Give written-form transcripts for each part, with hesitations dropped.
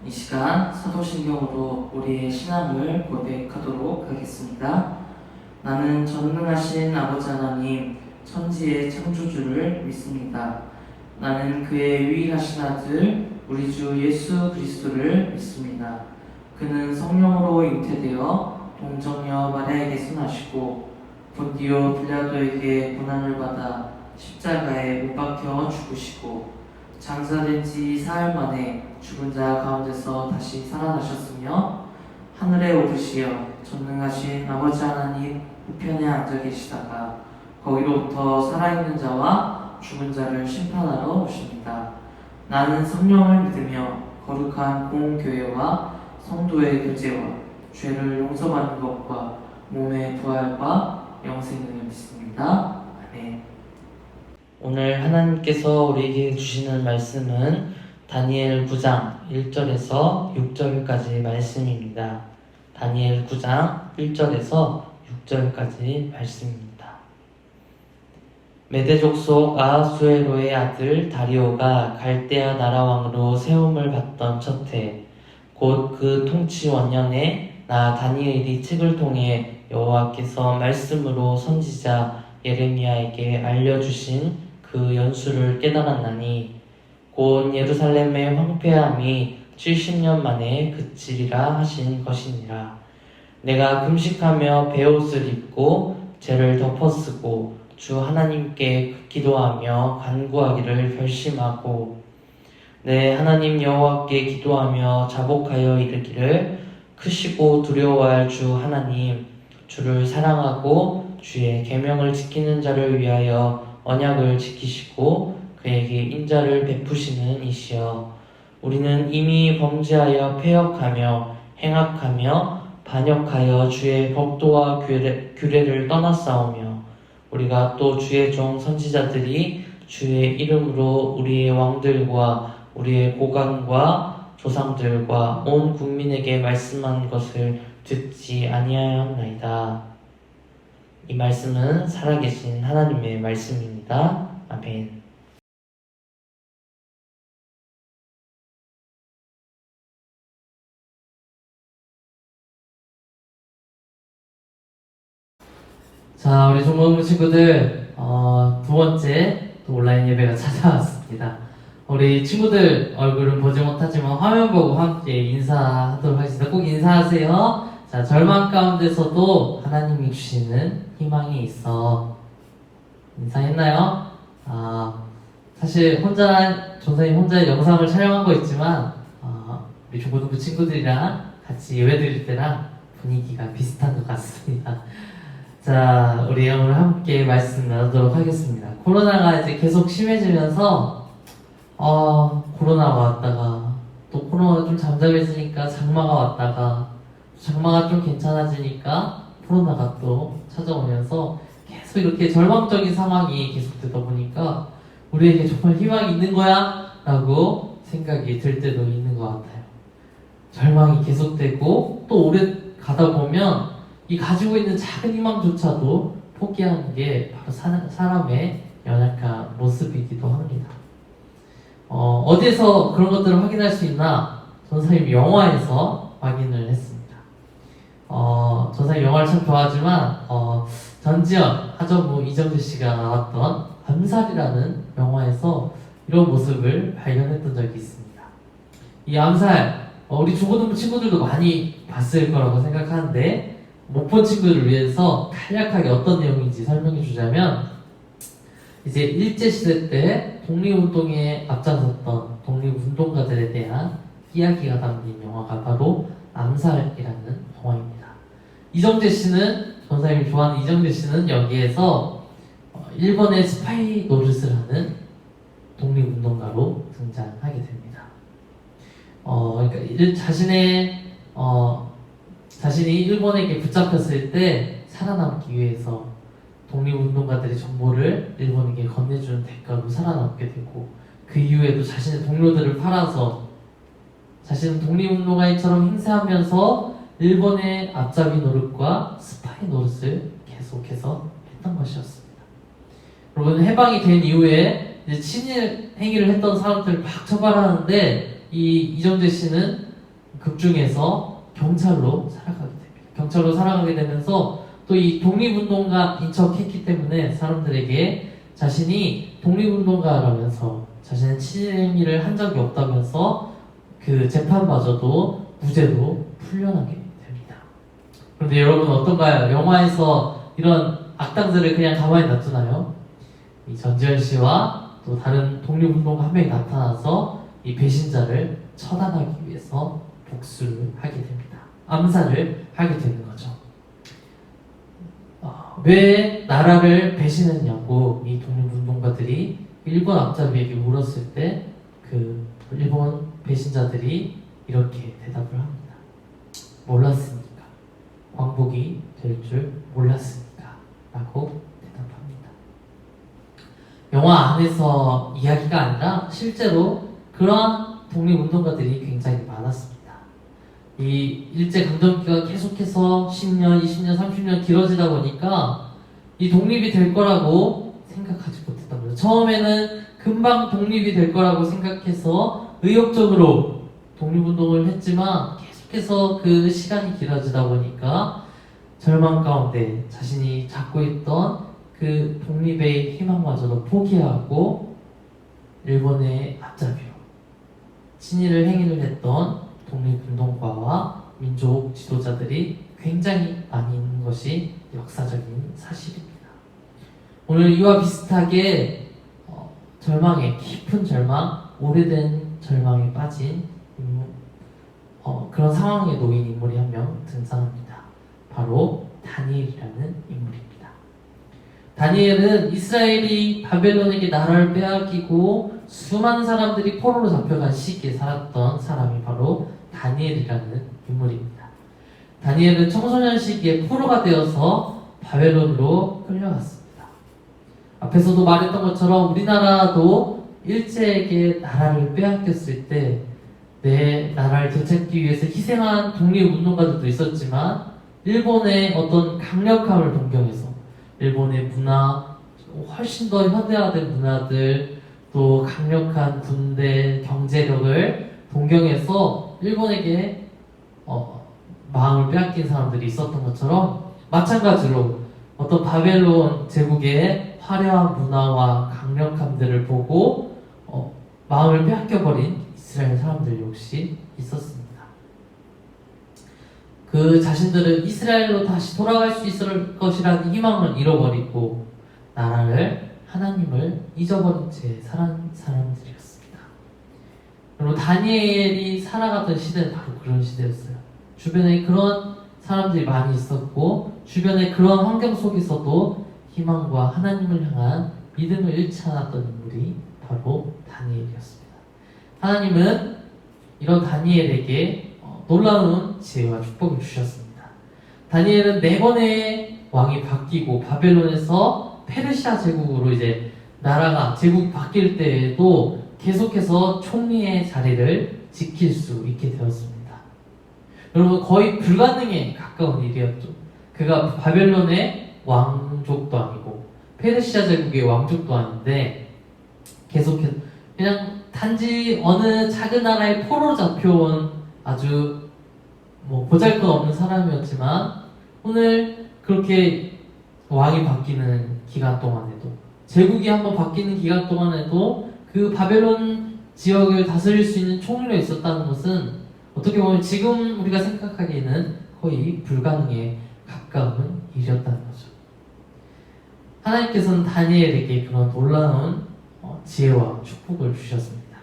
이 시간 사도신경으로 우리의 신앙을 고백하도록 하겠습니다. 나는 전능하신 아버지 하나님, 천지의 창조주를 믿습니다. 나는 그의 유일하신 아들, 우리 주 예수 그리스도를 믿습니다. 그는 성령으로 잉태되어 동정녀 마리아에게서 나시고 본디오 빌라도에게 고난을 받아 십자가에 못 박혀 죽으시고 장사된 지 사흘 만에 죽은 자 가운데서 다시 살아나셨으며 하늘에 오르시어 전능하신 아버지 하나님 우편에 앉아 계시다가 거기로부터 살아있는 자와 죽은 자를 심판하러 오십니다. 나는 성령을 믿으며 거룩한 공교회와 성도의 교제와 죄를 용서받는 것과 몸의 부활과 영생을 믿습니다. 아멘. 오늘 하나님께서 우리에게 주시는 말씀은 다니엘 9장 1절에서 6절까지 말씀입니다. 다니엘 9장 1절에서 6절까지 말씀입니다. 메대 족속 아하수에로의 아들 다리오가 갈대아 나라 왕으로 세움을 받던 첫해 곧 그 통치 원년에 나 다니엘이 책을 통해 여호와께서 말씀으로 선지자 예레미야에게 알려주신 그 연수를 깨달았나니 곧 예루살렘의 황폐함이 70년 만에 그치리라 하신 것이니라. 내가 금식하며 베옷을 입고 죄를 덮어쓰고 주 하나님께 기도하며 간구하기를 결심하고 내 하나님 여호와께 기도하며 자복하여 이르기를 크시고 두려워할 주 하나님, 주를 사랑하고 주의 계명을 지키는 자를 위하여 언약을 지키시고 그에게 인자를 베푸시는 이시여, 우리는 이미 범죄하여 패역하며 행악하며 반역하여 주의 법도와 규례를 떠났사오며 우리가 또 주의 종 선지자들이 주의 이름으로 우리의 왕들과 우리의 고관과 조상들과 온 국민에게 말씀한 것을 듣지 아니하였나이다. 이 말씀은 살아계신 하나님의 말씀입니다. 아멘. 자, 우리 종로동 친구들, 두 번째 또 온라인 예배가 찾아왔습니다. 우리 친구들 얼굴은 보지 못하지만 화면 보고 함께 인사하도록 하겠습니다. 꼭 인사하세요. 자, 절망 가운데서도 하나님이 주시는 희망이 있어. 인사했나요? 사실 전사님 혼자 영상을 촬영한 거 있지만 우리 중고등부 친구들이랑 같이 예배 드릴 때랑 분위기가 비슷한 것 같습니다. 자, 우리 오늘 함께 말씀 나누도록 하겠습니다. 코로나가 이제 계속 심해지면서 코로나가 왔다가 또 코로나가 좀 잠잠해지니까 장마가 왔다가 장마가 좀 괜찮아지니까 코로나가 또 찾아오면서 계속 이렇게 절망적인 상황이 계속되다 보니까 우리에게 정말 희망이 있는 거야? 라고 생각이 들 때도 있는 것 같아요. 절망이 계속되고 또 오래 가다 보면 이 가지고 있는 작은 희망조차도 포기하는 게 바로 사람의 연약한 모습이기도 합니다. 어디에서 그런 것들을 확인할 수 있나? 전사님 영화에서 확인을 했습니다. 전사님 영화를 참 좋아하지만 전지현, 하정우, 이정재 씨가 나왔던 암살이라는 영화에서 이런 모습을 발견했던 적이 있습니다. 이 암살, 우리 중고등부 친구들도 많이 봤을 거라고 생각하는데 못 본 친구들을 위해서 간략하게 어떤 내용인지 설명해 주자면 이제 일제시대 때 독립운동에 앞장섰던 독립운동가들에 대한 이야기가 담긴 영화가 바로 암살이라는 영화입니다. 이정재 씨는, 전사님이 좋아하는 이정재 씨는 여기에서 일본의 스파이 노릇을 하는 독립운동가로 등장하게 됩니다. 그러니까 자신이 일본에게 붙잡혔을 때 살아남기 위해서 독립운동가들의 정보를 일본에게 건네주는 대가로 살아남게 되고 그 이후에도 자신의 동료들을 팔아서 자신은 독립운동가인처럼 행세하면서 일본의 앞잡이 노릇과 스파이 노릇을 계속해서 했던 것이었습니다. 여러분, 해방이 된 이후에 이제 친일 행위를 했던 사람들을 막 처벌하는데 이정재 씨는 극중에서 경찰로 살아가게 됩니다. 경찰로 살아가게 되면서 또 이 독립운동가인 척 했기 때문에 사람들에게 자신이 독립운동가라면서 자신은 친일 행위를 한 적이 없다면서 그 재판마저도 무죄로 풀려나게 됩니다. 그런데 여러분 어떤가요? 영화에서 이런 악당들을 그냥 가만히 놔두나요? 이 전지현 씨와 또 다른 독립운동가 한 명이 나타나서 이 배신자를 처단하기 위해서 복수를 하게 됩니다. 암살을 하게 되는 거죠. 왜 나라를 배신했냐고 이 독립운동가들이 일본 앞잡이에게 물었을 때 그 일본 배신자들이 이렇게 대답을 합니다. 몰랐으니까. 광복이 될 줄 몰랐으니까 라고 대답합니다. 영화 안에서 이야기가 아니라 실제로 그러한 독립운동가들이 굉장히 많았습니다. 이 일제강점기가 계속해서 10년, 20년, 30년 길어지다 보니까 이 독립이 될 거라고 생각하지 못했던 거죠. 처음에는 금방 독립이 될 거라고 생각해서 의욕적으로 독립운동을 했지만 계속해서 그 시간이 길어지다 보니까 절망 가운데 자신이 갖고 있던 그 독립의 희망마저도 포기하고 일본의 앞잡이로 친일을 행위를 했던 독립운동가와 민족 지도자들이 굉장히 많이 있는 것이 역사적인 사실입니다. 오늘 이와 비슷하게 깊은 절망, 오래된 절망에 빠진 그런 상황에 놓인 인물이 한 명 등장합니다. 바로 다니엘이라는 인물입니다. 다니엘은 이스라엘이 바벨론에게 나라를 빼앗기고 수많은 사람들이 포로로 잡혀간 시기에 살았던 사람이 바로 다니엘이라는 인물입니다. 다니엘은 청소년 시기에 포로가 되어서 바벨론으로 끌려갔습니다. 앞에서도 말했던 것처럼 우리나라도 일제에게 나라를 빼앗겼을 때 내 나라를 되찾기 위해서 희생한 독립운동가들도 있었지만 일본의 어떤 강력함을 동경해서 일본의 문화, 훨씬 더 현대화된 문화들, 또 강력한 군대, 경제력을 동경해서 일본에게 마음을 빼앗긴 사람들이 있었던 것처럼 마찬가지로 어떤 바벨론 제국의 화려한 문화와 강력함들을 보고 마음을 빼앗겨버린 이스라엘 사람들 역시 있었습니다. 그 자신들은 이스라엘로 다시 돌아갈 수 있을 것이라는 희망을 잃어버리고 나라를 하나님을 잊어버린 채 살아온 사람들이었습니다. 여러분, 다니엘이 살아가던 시대는 바로 그런 시대였어요. 주변에 그런 사람들이 많이 있었고 주변에 그런 환경 속에서도 희망과 하나님을 향한 믿음을 잃지 않았던 인물이 바로 다니엘이었습니다. 하나님은 이런 다니엘에게 놀라운 지혜와 축복을 주셨습니다. 다니엘은 4번의 왕이 바뀌고 바벨론에서 페르시아 제국으로 이제 나라가 제국이 바뀔 때에도 계속해서 총리의 자리를 지킬 수 있게 되었습니다. 여러분, 거의 불가능에 가까운 일이었죠. 그가 바벨론의 왕족도 아니고 페르시아 제국의 왕족도 아닌데 계속해서 그냥 단지 어느 작은 나라의 포로로 잡혀온 아주 보잘것없는 사람이었지만 오늘 그렇게 왕이 바뀌는 기간 동안에도 제국이 한번 바뀌는 기간 동안에도 그 바벨론 지역을 다스릴 수 있는 총리로 있었다는 것은 어떻게 보면 지금 우리가 생각하기에는 거의 불가능에 가까운 일이었다는 거죠. 하나님께서는 다니엘에게 그런 놀라운 지혜와 축복을 주셨습니다.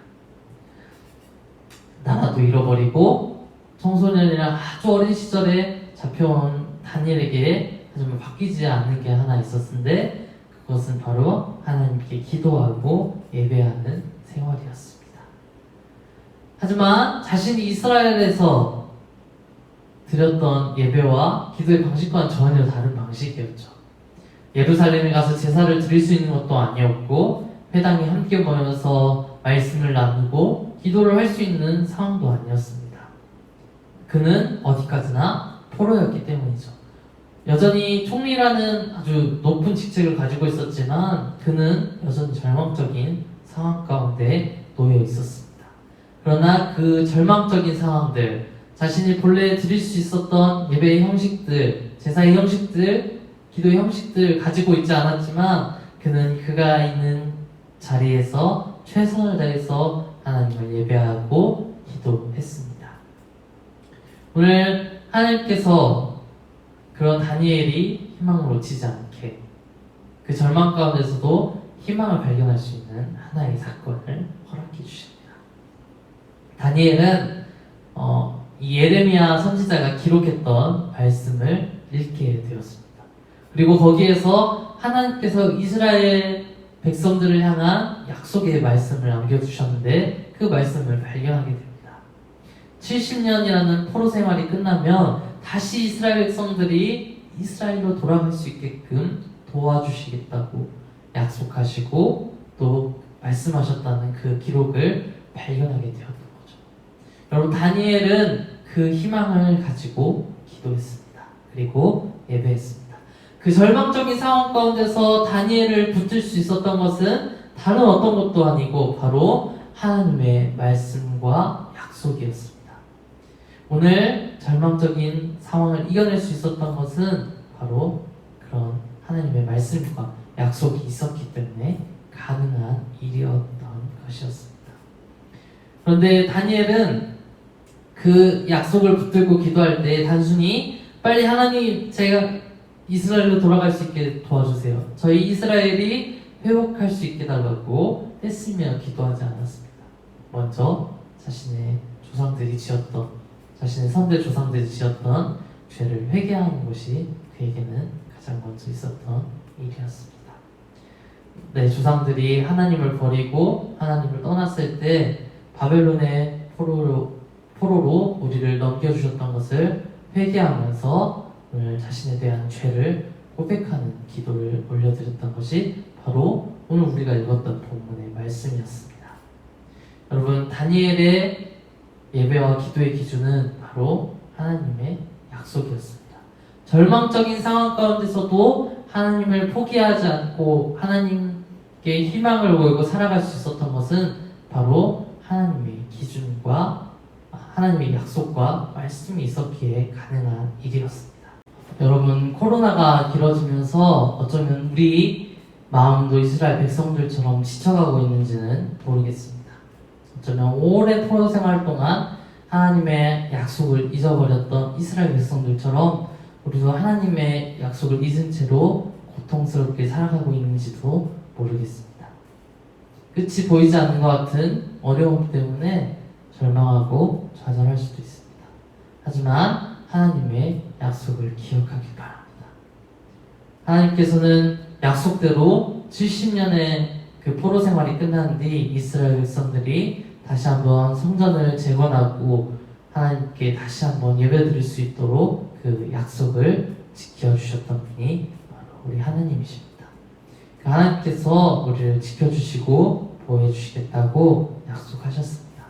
나라도 잃어버리고 청소년이랑 아주 어린 시절에 잡혀온 다니엘에게 하지만 바뀌지 않는 게 하나 있었는데 그것은 바로 하나님께 기도하고 예배하는 생활이었습니다. 하지만 자신이 이스라엘에서 드렸던 예배와 기도의 방식과는 전혀 다른 방식이었죠. 예루살렘에 가서 제사를 드릴 수 있는 것도 아니었고 회당에 함께 모여서 말씀을 나누고 기도를 할 수 있는 상황도 아니었습니다. 그는 어디까지나 포로였기 때문이죠. 여전히 총리라는 아주 높은 직책을 가지고 있었지만 그는 여전히 절망적인 상황 가운데 놓여 있었습니다. 그러나 그 절망적인 상황들, 자신이 본래 드릴 수 있었던 예배의 형식들, 제사의 형식들, 기도의 형식들 가지고 있지 않았지만 그는 그가 있는 자리에서 최선을 다해서 하나님을 예배하고 기도했습니다. 오늘 하나님께서 그런 다니엘이 희망을 놓치지 않게 그 절망 가운데서도 희망을 발견할 수 있는 하나의 사건을 허락해 주십니다. 다니엘은 이 예레미야 선지자가 기록했던 말씀을 읽게 되었습니다. 그리고 거기에서 하나님께서 이스라엘 백성들을 향한 약속의 말씀을 남겨주셨는데 그 말씀을 발견하게 됩니다. 70년이라는 포로 생활이 끝나면 다시 이스라엘 백성들이 이스라엘로 돌아갈 수 있게끔 도와주시겠다고 약속하시고 또 말씀하셨다는 그 기록을 발견하게 되었던 거죠. 여러분, 다니엘은 그 희망을 가지고 기도했습니다. 그리고 예배했습니다. 그 절망적인 상황 가운데서 다니엘을 붙들 수 있었던 것은 다른 어떤 것도 아니고 바로 하나님의 말씀과 약속이었습니다. 오늘 절망적인 상황을 이겨낼 수 있었던 것은 바로 그런 하나님의 말씀과 약속이 있었기 때문에 가능한 일이었던 것이었습니다. 그런데 다니엘은 그 약속을 붙들고 기도할 때 단순히 빨리 하나님, 제가 이스라엘로 돌아갈 수 있게 도와주세요, 저희 이스라엘이 회복할 수 있게 달라고 했으며 기도하지 않았습니다. 먼저 자신의 조상들이 지었던, 자신의 선대 조상들이 지었던 죄를 회개하는 것이 그에게는 가장 먼저 있었던 일이었습니다. 내 조상들이 하나님을 버리고 하나님을 떠났을 때 바벨론의 포로로 우리를 넘겨주셨던 것을 회개하면서 오늘 자신에 대한 죄를 고백하는 기도를 올려드렸던 것이 바로 오늘 우리가 읽었던 본문의 말씀이었습니다. 여러분, 다니엘의 예배와 기도의 기준은 바로 하나님의 약속이었습니다. 절망적인 상황 가운데서도 하나님을 포기하지 않고 하나님께 희망을 걸고 살아갈 수 있었던 것은 바로 하나님의 기준과 하나님의 약속과 말씀이 있었기에 가능한 일이었습니다. 여러분, 코로나가 길어지면서 어쩌면 우리 마음도 이스라엘 백성들처럼 지쳐가고 있는지는 모르겠습니다. 어쩌면 오랜 포로 생활 동안 하나님의 약속을 잊어버렸던 이스라엘 백성들처럼 우리도 하나님의 약속을 잊은 채로 고통스럽게 살아가고 있는지도 모르겠습니다. 끝이 보이지 않는 것 같은 어려움 때문에 절망하고 좌절할 수도 있습니다. 하지만 하나님의 약속을 기억하기 바랍니다. 하나님께서는 약속대로 70년의 그 포로 생활이 끝난 뒤 이스라엘 백성들이 다시 한번 성전을 재건하고 하나님께 다시 한번 예배드릴 수 있도록 그 약속을 지켜주셨던 분이 바로 우리 하나님이십니다. 그 하나님께서 우리를 지켜주시고 보호해주시겠다고 약속하셨습니다.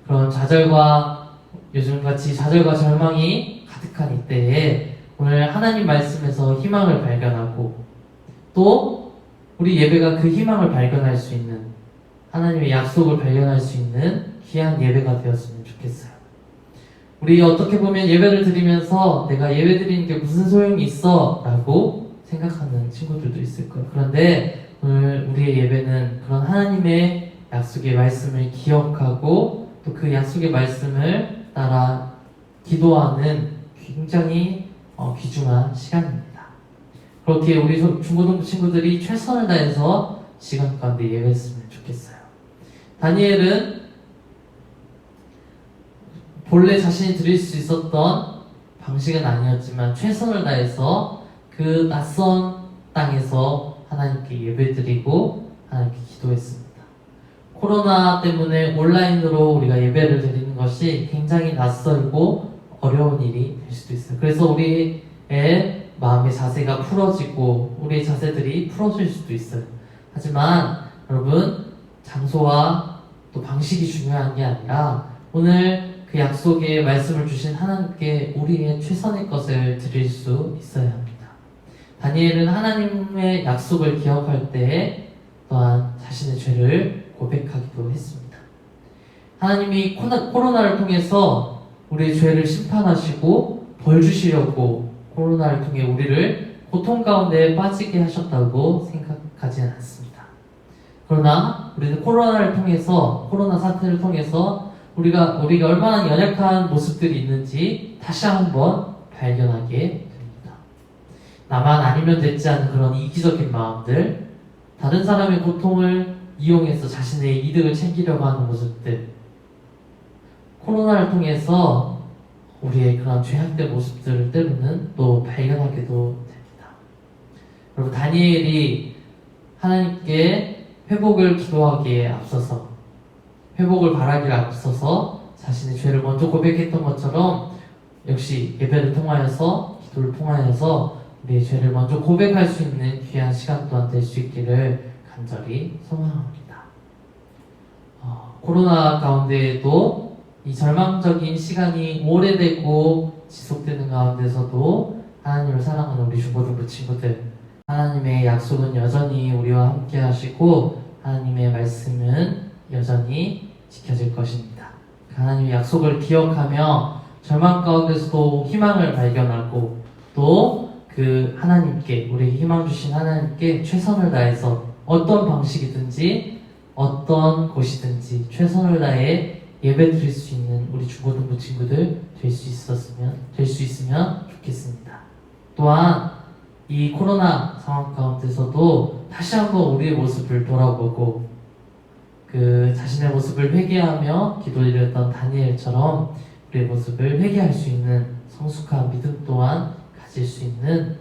그런 좌절과 요즘같이 좌절과 절망이 가득한 이때에 오늘 하나님 말씀에서 희망을 발견하고 또 우리 예배가 그 희망을 발견할 수 있는 하나님의 약속을 발견할 수 있는 귀한 예배가 되었으면 좋겠어요. 우리 어떻게 보면 예배를 드리면서 내가 예배 드리는 게 무슨 소용이 있어? 라고 생각하는 친구들도 있을 거예요. 그런데 오늘 우리의 예배는 그런 하나님의 약속의 말씀을 기억하고 또 그 약속의 말씀을 따라 기도하는 굉장히 귀중한 시간입니다. 그렇게 우리 중고등부 친구들이 최선을 다해서 시간 가운데 예배했으면 좋겠어요. 다니엘은 본래 자신이 드릴 수 있었던 방식은 아니었지만 최선을 다해서 그 낯선 땅에서 하나님께 예배드리고 하나님께 기도했습니다. 코로나 때문에 온라인으로 우리가 예배를 드리는 것이 굉장히 낯설고 어려운 일이 될 수도 있어요. 그래서 우리의 마음의 자세가 풀어지고 우리의 자세들이 풀어질 수도 있어요. 하지만 여러분, 장소와 또 방식이 중요한 게 아니라 오늘 그 약속의 말씀을 주신 하나님께 우리의 최선의 것을 드릴 수 있어야 합니다. 다니엘은 하나님의 약속을 기억할 때 또한 자신의 죄를 고백하기도 했습니다. 하나님이 코로나를 통해서 우리의 죄를 심판하시고 벌 주시려고 코로나를 통해 우리를 고통 가운데 빠지게 하셨다고 생각하지는 않습니다. 그러나 우리는 코로나 사태를 통해서 우리가 얼마나 연약한 모습들이 있는지 다시 한번 발견하게 됩니다. 나만 아니면 됐지 않은 그런 이기적인 마음들, 다른 사람의 고통을 이용해서 자신의 이득을 챙기려고 하는 모습들, 코로나를 통해서 우리의 그런 죄악된 모습들을 때로는 또 발견하게도 됩니다. 여러분, 다니엘이 하나님께 회복을 기도하기에 앞서서, 회복을 바라기에 앞서서 자신의 죄를 먼저 고백했던 것처럼 역시 예배를 통하여서, 기도를 통하여서 우리의 죄를 먼저 고백할 수 있는 귀한 시간 또한 될 수 있기를 간절히 소망합니다. 코로나 가운데에도 이 절망적인 시간이 오래되고 지속되는 가운데서도 하나님을 사랑하는 우리 중고등부 친구들, 하나님의 약속은 여전히 우리와 함께 하시고 하나님의 말씀은 여전히 지켜질 것입니다. 하나님의 약속을 기억하며 절망 가운데서도 희망을 발견하고 또 그 하나님께, 우리 희망 주신 하나님께 최선을 다해서 어떤 방식이든지 어떤 곳이든지 최선을 다해 예배 드릴 수 있는 우리 중고등부 친구들 될 수 있으면 좋겠습니다. 또한 이 코로나 상황 가운데서도 다시 한번 우리의 모습을 돌아보고 그 자신의 모습을 회개하며 기도드렸던 다니엘처럼 우리의 모습을 회개할 수 있는 성숙한 믿음 또한 가질 수 있는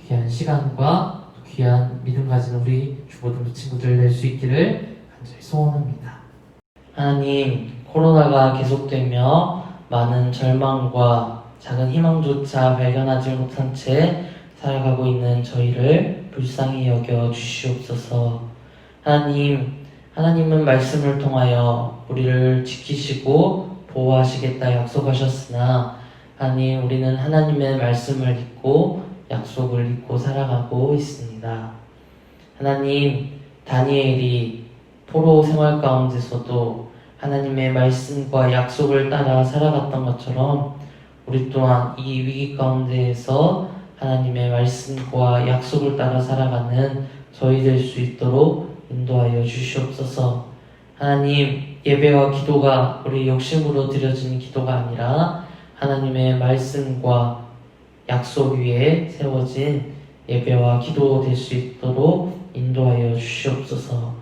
귀한 시간과 귀한 믿음 가진 우리 중고등부 친구들 될 수 있기를 간절히 소원합니다. 하나님, 코로나가 계속되며 많은 절망과 작은 희망조차 발견하지 못한 채 살아가고 있는 저희를 불쌍히 여겨 주시옵소서. 하나님은 말씀을 통하여 우리를 지키시고 보호하시겠다 약속하셨으나 하나님, 우리는 하나님의 말씀을 잊고 약속을 잊고 살아가고 있습니다. 하나님, 다니엘이 포로 생활 가운데서도 하나님의 말씀과 약속을 따라 살아갔던 것처럼 우리 또한 이 위기 가운데에서 하나님의 말씀과 약속을 따라 살아가는 저희 될 수 있도록 인도하여 주시옵소서. 하나님, 예배와 기도가 우리 욕심으로 드려지는 기도가 아니라 하나님의 말씀과 약속 위에 세워진 예배와 기도 될 수 있도록 인도하여 주시옵소서.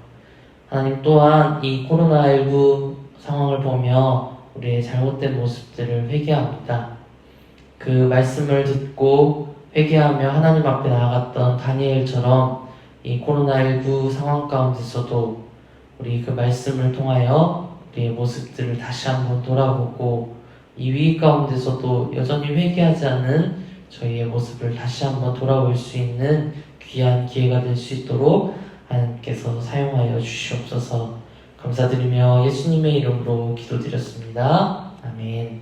하나님, 또한 이 코로나19 상황을 보며 우리의 잘못된 모습들을 회개합니다. 그 말씀을 듣고 회개하며 하나님 앞에 나아갔던 다니엘처럼 이 코로나19 상황 가운데서도 우리 그 말씀을 통하여 우리의 모습들을 다시 한번 돌아보고 이 위기 가운데서도 여전히 회개하지 않은 저희의 모습을 다시 한번 돌아볼 수 있는 귀한 기회가 될 수 있도록 하나님께서 사용하여 주시옵소서. 감사드리며 예수님의 이름으로 기도드렸습니다. 아멘.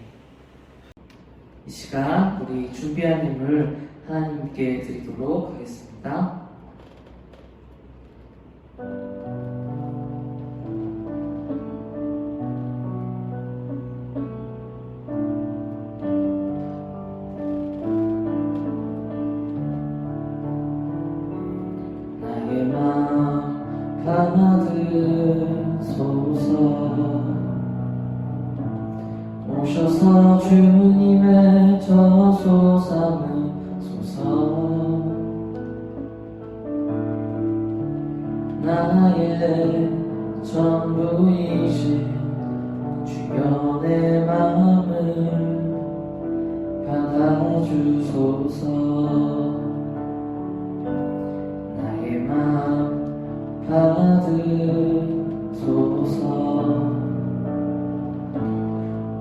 이 시간 우리 준비한 힘을 하나님께 드리도록 하겠습니다. 나의 마음 받으소서. 오셔서 주님의 저소 삼으소서. 나의 전부이신 주여 내 마음을 받아주소서. 나의 마음 받으소서.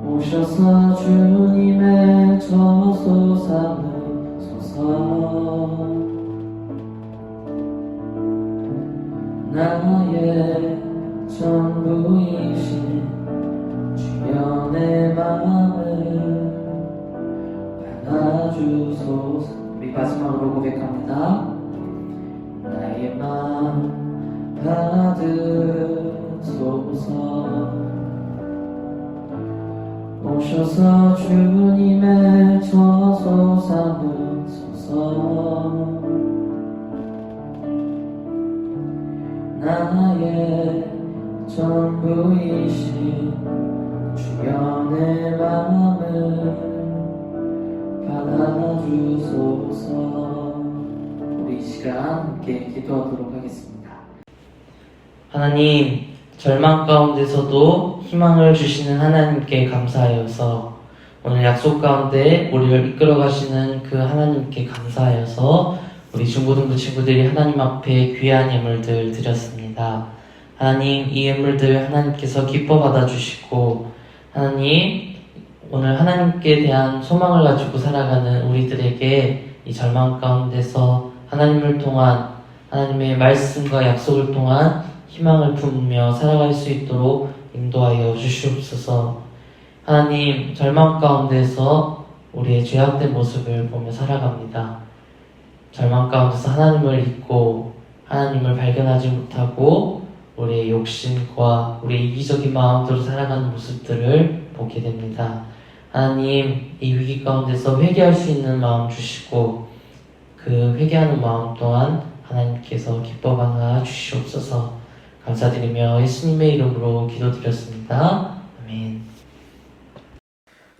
오셔서 주님의 저소 삼으소서. 나의 전부이신 주여 내 마음을 받아주소서. 우리 마지막으로 고백합니다. 나의 마음 받으소서. 오셔서 주님의 저소 삼으소서. 나의 전부이신 주여 내 마음을 받아주소서. 우리 이 시간 함께 기도하도록 하겠습니다. 하나님, 절망 가운데서도 희망을 주시는 하나님께 감사하여서 오늘 약속 가운데 우리를 이끌어 가시는 그 하나님께 감사하여서 우리 중고등부 친구들이 하나님 앞에 귀한 예물들 드렸습니다. 하나님, 이 예물들 하나님께서 기뻐 받아주시고 하나님, 오늘 하나님께 대한 소망을 가지고 살아가는 우리들에게 이 절망 가운데서 하나님을 통한 하나님의 말씀과 약속을 통한 희망을 품으며 살아갈 수 있도록 인도하여 주시옵소서. 하나님, 절망 가운데서 우리의 죄악된 모습을 보며 살아갑니다. 절망 가운데서 하나님을 잊고 하나님을 발견하지 못하고 우리의 욕심과 우리의 이기적인 마음대로 살아가는 모습들을 보게 됩니다. 하나님, 이 위기 가운데서 회개할 수 있는 마음 주시고 그 회개하는 마음 또한 하나님께서 기뻐 받아 주시옵소서. 감사드리며 예수님의 이름으로 기도드렸습니다. 아멘.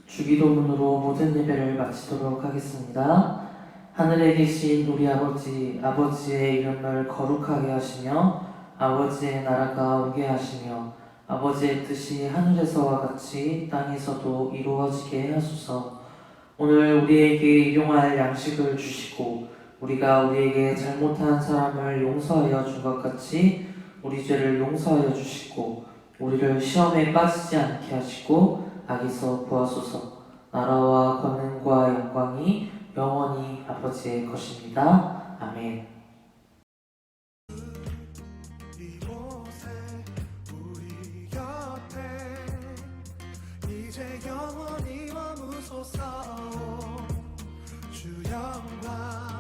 주기도문으로 모든 예배를 마치도록 하겠습니다. 하늘에 계신 우리 아버지, 아버지의 이름을 거룩하게 하시며 아버지의 나라가 오게 하시며 아버지의 뜻이 하늘에서와 같이 땅에서도 이루어지게 하소서. 오늘 우리에게 일용할 양식을 주시고 우리가 우리에게 잘못한 사람을 용서하여 준 것 같이 우리 죄를 용서하여 주시고 우리를 시험에 빠지지 않게 하시고 악에서 구하소서. 나라와 권능과 영광이 영원히 아버지의 것입니다. 아멘. 이곳에 우리 곁에 이제 영원히 머무소서. 주 영광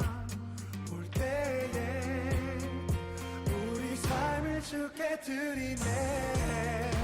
볼 때에 우리 삶을 주께 드리네.